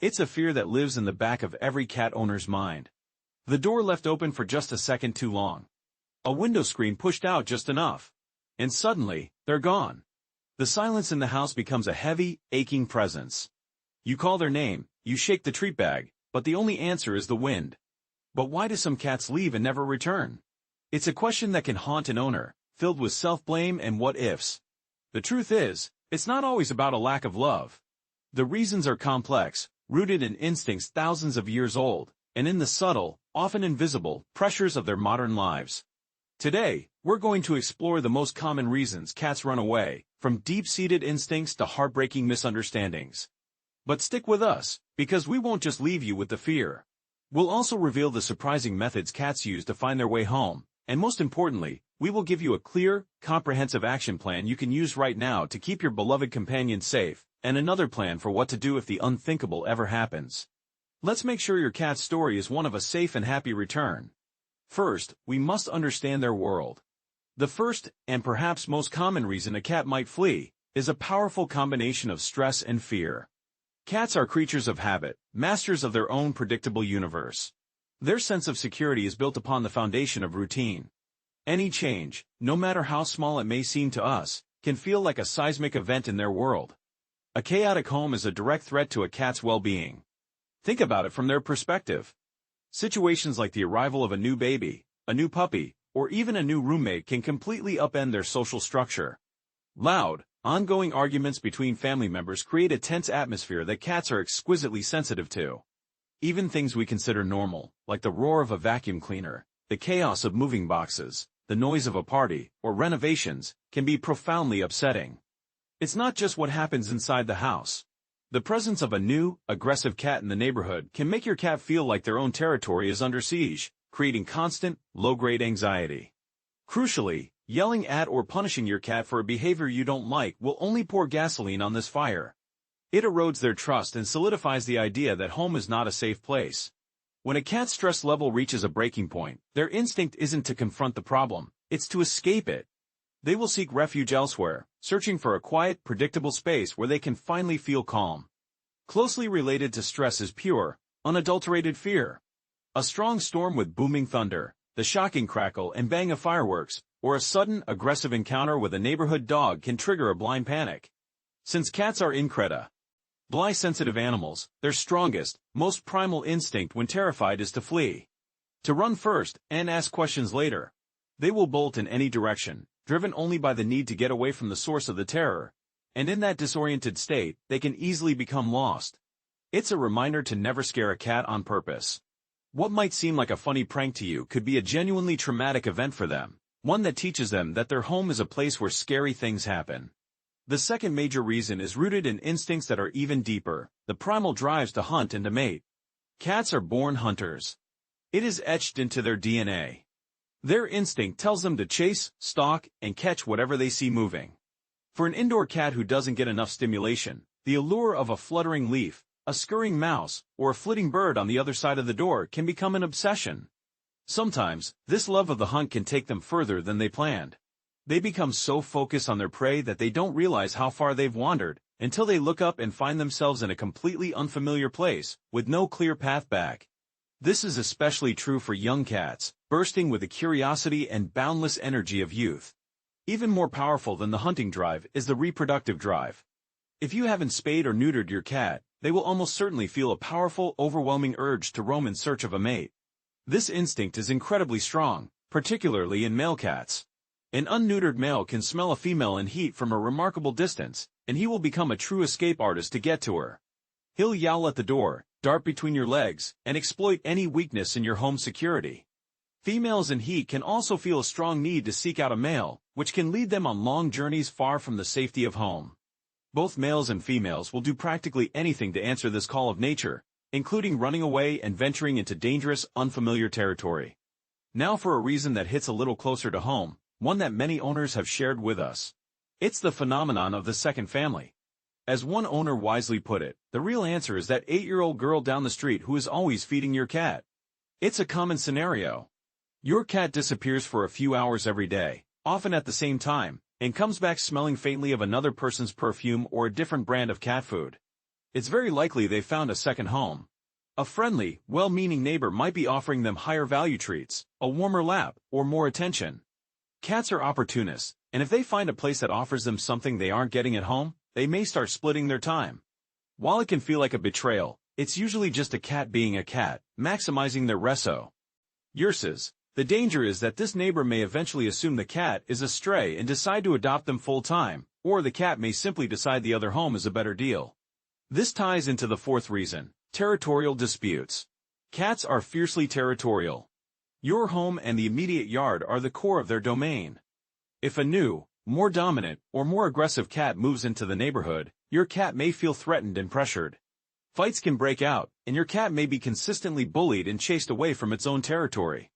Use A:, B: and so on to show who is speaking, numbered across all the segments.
A: It's a fear that lives in the back of every cat owner's mind. The door left open for just a second too long. A window screen pushed out just enough. And suddenly, they're gone. The silence in the house becomes a heavy, aching presence. You call their name, you shake the treat bag, but the only answer is the wind. But why do some cats leave and never return? It's a question that can haunt an owner, filled with self-blame and what-ifs. The truth is, it's not always about a lack of love. The reasons are complex, rooted in instincts thousands of years old, and in the subtle, often invisible, pressures of their modern lives. Today, we're going to explore the most common reasons cats run away, from deep-seated instincts to heartbreaking misunderstandings. But stick with us, because we won't just leave you with the fear. We'll also reveal the surprising methods cats use to find their way home, and most importantly, we will give you a clear, comprehensive action plan you can use right now to keep your beloved companion safe, and another plan for what to do if the unthinkable ever happens. Let's make sure your cat's story is one of a safe and happy return. First, we must understand their world. The first, and perhaps most common reason a cat might flee, is a powerful combination of stress and fear. Cats are creatures of habit, masters of their own predictable universe. Their sense of security is built upon the foundation of routine. Any change, no matter how small it may seem to us, can feel like a seismic event in their world. A chaotic home is a direct threat to a cat's well-being. Think about it from their perspective. Situations like the arrival of a new baby, a new puppy, or even a new roommate can completely upend their social structure. Loud, ongoing arguments between family members create a tense atmosphere that cats are exquisitely sensitive to. Even things we consider normal, like the roar of a vacuum cleaner, the chaos of moving boxes, the noise of a party, or renovations, can be profoundly upsetting. It's not just what happens inside the house. The presence of a new, aggressive cat in the neighborhood can make your cat feel like their own territory is under siege, creating constant, low-grade anxiety. Crucially, yelling at or punishing your cat for a behavior you don't like will only pour gasoline on this fire. It erodes their trust and solidifies the idea that home is not a safe place. When a cat's stress level reaches a breaking point, their instinct isn't to confront the problem, it's to escape it. They will seek refuge elsewhere, searching for a quiet, predictable space where they can finally feel calm. Closely related to stress is pure, unadulterated fear. A strong storm with booming thunder, the shocking crackle and bang of fireworks, or a sudden, aggressive encounter with a neighborhood dog can trigger a blind panic. Since cats are sensitive animals, their strongest, most primal instinct when terrified is to flee. To run first, and ask questions later. They will bolt in any direction, driven only by the need to get away from the source of the terror, and in that disoriented state, they can easily become lost. It's a reminder to never scare a cat on purpose. What might seem like a funny prank to you could be a genuinely traumatic event for them, one that teaches them that their home is a place where scary things happen. The second major reason is rooted in instincts that are even deeper, the primal drives to hunt and to mate. Cats are born hunters. It is etched into their DNA. Their instinct tells them to chase, stalk, and catch whatever they see moving. For an indoor cat who doesn't get enough stimulation, the allure of a fluttering leaf, a scurrying mouse, or a flitting bird on the other side of the door can become an obsession. Sometimes, this love of the hunt can take them further than they planned. They become so focused on their prey that they don't realize how far they've wandered, until they look up and find themselves in a completely unfamiliar place, with no clear path back. This is especially true for young cats, bursting with the curiosity and boundless energy of youth. Even more powerful than the hunting drive is the reproductive drive. If you haven't spayed or neutered your cat, they will almost certainly feel a powerful, overwhelming urge to roam in search of a mate. This instinct is incredibly strong, particularly in male cats. An unneutered male can smell a female in heat from a remarkable distance, and he will become a true escape artist to get to her. He'll yowl at the door, dart between your legs, and exploit any weakness in your home security. Females in heat can also feel a strong need to seek out a male, which can lead them on long journeys far from the safety of home. Both males and females will do practically anything to answer this call of nature, including running away and venturing into dangerous, unfamiliar territory. Now for a reason that hits a little closer to home, one that many owners have shared with us. It's the phenomenon of the second family. As one owner wisely put it, the real answer is that 8-year-old girl down the street who is always feeding your cat. It's a common scenario. Your cat disappears for a few hours every day, often at the same time, and comes back smelling faintly of another person's perfume or a different brand of cat food. it's very likely they found a second home. A friendly, well-meaning neighbor might be offering them higher value treats, a warmer lap, or more attention. Cats are opportunists, and if they find a place that offers them something they aren't getting at home, they may start splitting their time. While it can feel like a betrayal, it's usually just a cat being a cat, maximizing their resso. Yerses. The danger is that this neighbor may eventually assume the cat is a stray and decide to adopt them full-time, or the cat may simply decide the other home is a better deal. This ties into the fourth reason, territorial disputes. Cats are fiercely territorial. Your home and the immediate yard are the core of their domain. If a new, more dominant, or more aggressive cat moves into the neighborhood, your cat may feel threatened and pressured. Fights can break out, and your cat may be consistently bullied and chased away from its own territory.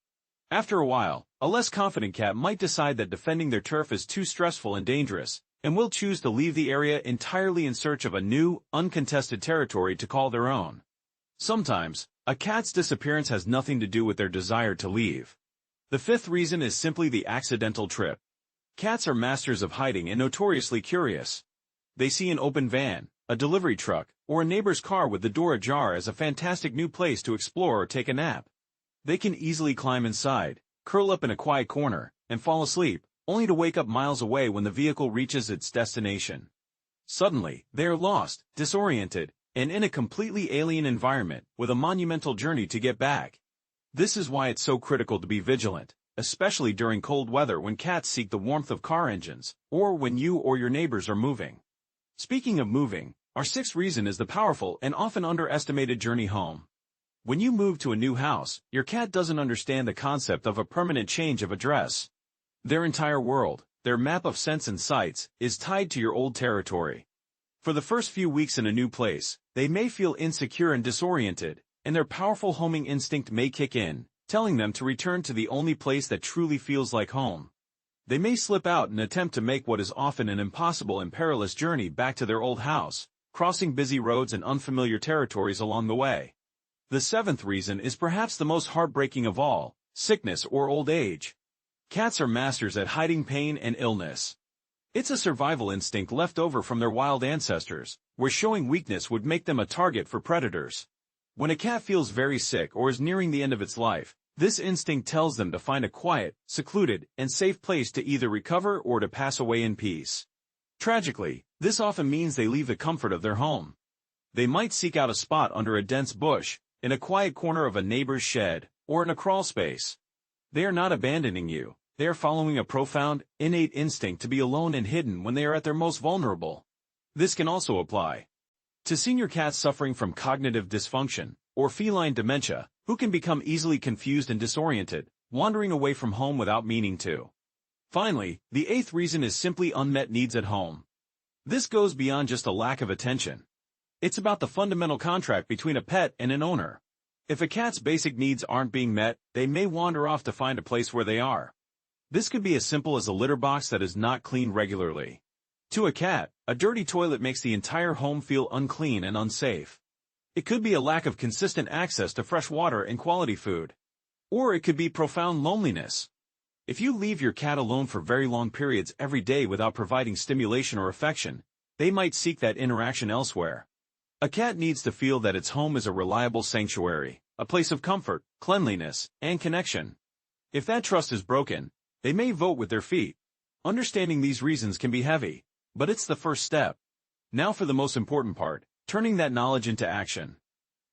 A: After a while, a less confident cat might decide that defending their turf is too stressful and dangerous, and will choose to leave the area entirely in search of a new, uncontested territory to call their own. Sometimes, a cat's disappearance has nothing to do with their desire to leave. The fifth reason is simply the accidental trip. Cats are masters of hiding and notoriously curious. They see an open van, a delivery truck, or a neighbor's car with the door ajar as a fantastic new place to explore or take a nap. They can easily climb inside, curl up in a quiet corner, and fall asleep, only to wake up miles away when the vehicle reaches its destination. Suddenly, they are lost, disoriented, and in a completely alien environment, with a monumental journey to get back. This is why it's so critical to be vigilant, especially during cold weather when cats seek the warmth of car engines, or when you or your neighbors are moving. Speaking of moving, our sixth reason is the powerful and often underestimated journey home. When you move to a new house, your cat doesn't understand the concept of a permanent change of address. Their entire world, their map of scents and sights, is tied to your old territory. For the first few weeks in a new place, they may feel insecure and disoriented, and their powerful homing instinct may kick in, telling them to return to the only place that truly feels like home. They may slip out and attempt to make what is often an impossible and perilous journey back to their old house, crossing busy roads and unfamiliar territories along the way. The seventh reason is perhaps the most heartbreaking of all, sickness or old age. Cats are masters at hiding pain and illness. It's a survival instinct left over from their wild ancestors, where showing weakness would make them a target for predators. When a cat feels very sick or is nearing the end of its life, this instinct tells them to find a quiet, secluded, and safe place to either recover or to pass away in peace. Tragically, this often means they leave the comfort of their home. They might seek out a spot under a dense bush, in a quiet corner of a neighbor's shed, or in a crawl space. They are not abandoning you, they are following a profound, innate instinct to be alone and hidden when they are at their most vulnerable. This can also apply to senior cats suffering from cognitive dysfunction, or feline dementia, who can become easily confused and disoriented, wandering away from home without meaning to. Finally, the eighth reason is simply unmet needs at home. This goes beyond just a lack of attention. It's about the fundamental contract between a pet and an owner. If a cat's basic needs aren't being met, they may wander off to find a place where they are. This could be as simple as a litter box that is not cleaned regularly. To a cat, a dirty toilet makes the entire home feel unclean and unsafe. It could be a lack of consistent access to fresh water and quality food. Or it could be profound loneliness. If you leave your cat alone for very long periods every day without providing stimulation or affection, they might seek that interaction elsewhere. A cat needs to feel that its home is a reliable sanctuary, a place of comfort, cleanliness, and connection. If that trust is broken, they may vote with their feet. Understanding these reasons can be heavy, but it's the first step. Now for the most important part, turning that knowledge into action.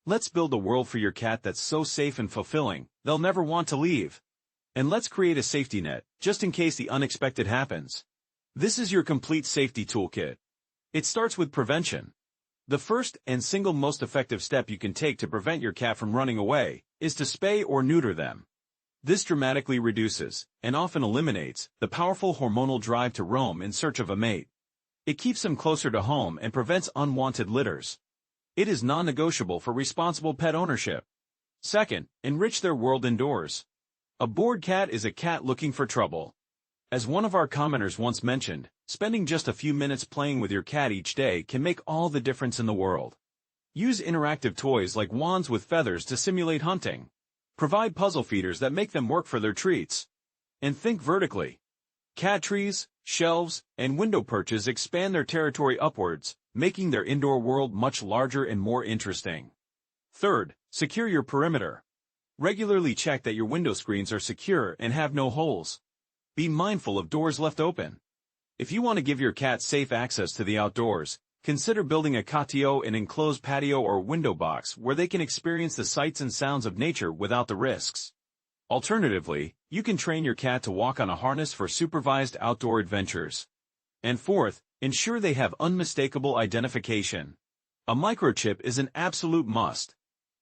A: Let's build a world for your cat that's so safe and fulfilling, they'll never want to leave. And let's create a safety net, just in case the unexpected happens. This is your complete safety toolkit. It starts with prevention. The first and single most effective step you can take to prevent your cat from running away is to spay or neuter them. This dramatically reduces, and often eliminates, the powerful hormonal drive to roam in search of a mate. It keeps them closer to home and prevents unwanted litters. It is non-negotiable for responsible pet ownership. Second, enrich their world indoors. A bored cat is a cat looking for trouble. As one of our commenters once mentioned, spending just a few minutes playing with your cat each day can make all the difference in the world. Use interactive toys like wands with feathers to simulate hunting. Provide puzzle feeders that make them work for their treats. And think vertically. Cat trees, shelves, and window perches expand their territory upwards, making their indoor world much larger and more interesting. Third, secure your perimeter. Regularly check that your window screens are secure and have no holes. Be mindful of doors left open. If you want to give your cat safe access to the outdoors, consider building a catio, an enclosed patio or window box where they can experience the sights and sounds of nature without the risks. Alternatively, you can train your cat to walk on a harness for supervised outdoor adventures. And fourth, ensure they have unmistakable identification. A microchip is an absolute must.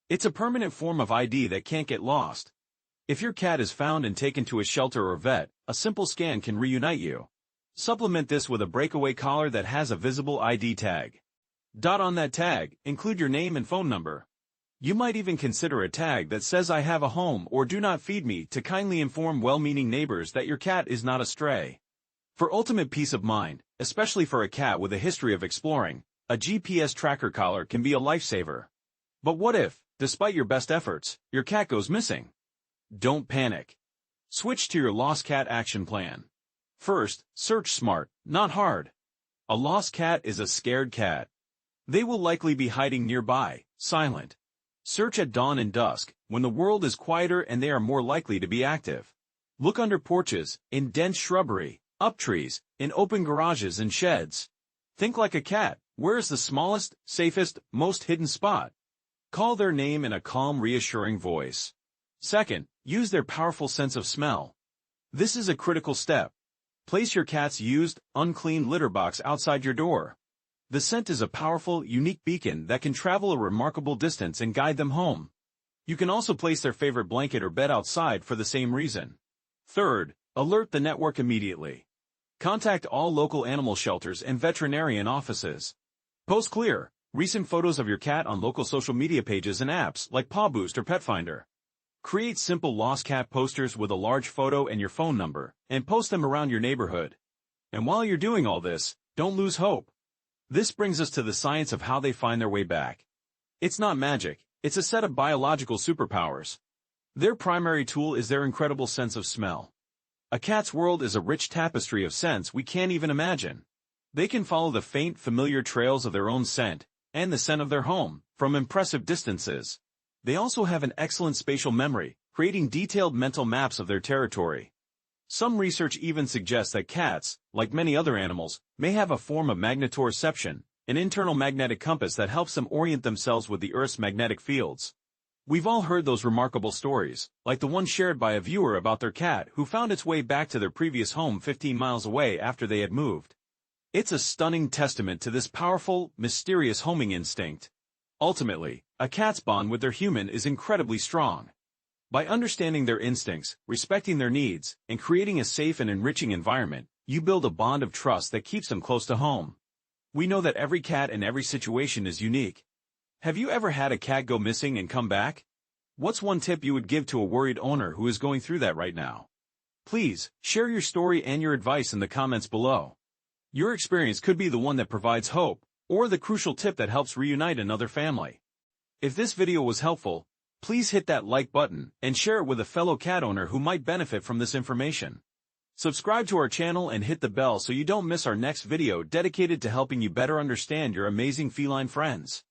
A: It's a permanent form of ID that can't get lost. If your cat is found and taken to a shelter or vet, a simple scan can reunite you. Supplement this with a breakaway collar that has a visible ID tag. On that tag, include your name and phone number. You might even consider a tag that says "I have a home" or "Do not feed me" to kindly inform well-meaning neighbors that your cat is not a stray. For ultimate peace of mind, especially for a cat with a history of exploring, a GPS tracker collar can be a lifesaver. But what if, despite your best efforts, your cat goes missing? Don't panic. Switch to your lost cat action plan. First, search smart, not hard. A lost cat is a scared cat. They will likely be hiding nearby, silent. Search at dawn and dusk, when the world is quieter and they are more likely to be active. Look under porches, in dense shrubbery, up trees, in open garages and sheds. Think like a cat. Where is the smallest, safest, most hidden spot? Call their name in a calm, reassuring voice. Second, use their powerful sense of smell. This is a critical step. Place your cat's used, uncleaned litter box outside your door. The scent is a powerful, unique beacon that can travel a remarkable distance and guide them home. You can also place their favorite blanket or bed outside for the same reason. Third, alert the network immediately. Contact all local animal shelters and veterinarian offices. Post clear, recent photos of your cat on local social media pages and apps like Paw Boost or Pet Finder. Create simple lost cat posters with a large photo and your phone number, and post them around your neighborhood. And while you're doing all this, don't lose hope. This brings us to the science of how they find their way back. It's not magic, it's a set of biological superpowers. Their primary tool is their incredible sense of smell. A cat's world is a rich tapestry of scents we can't even imagine. They can follow the faint, familiar trails of their own scent, and the scent of their home, from impressive distances. They also have an excellent spatial memory, creating detailed mental maps of their territory. Some research even suggests that cats, like many other animals, may have a form of magnetoreception, an internal magnetic compass that helps them orient themselves with the Earth's magnetic fields. We've all heard those remarkable stories, like the one shared by a viewer about their cat who found its way back to their previous home 15 miles away after they had moved. It's a stunning testament to this powerful, mysterious homing instinct. Ultimately, a cat's bond with their human is incredibly strong. By understanding their instincts, respecting their needs, and creating a safe and enriching environment, you build a bond of trust that keeps them close to home. We know that every cat in every situation is unique. Have you ever had a cat go missing and come back? What's one tip you would give to a worried owner who is going through that right now? Please, share your story and your advice in the comments below. Your experience could be the one that provides hope, or the crucial tip that helps reunite another family. If this video was helpful, please hit that like button and share it with a fellow cat owner who might benefit from this information. Subscribe to our channel and hit the bell so you don't miss our next video dedicated to helping you better understand your amazing feline friends.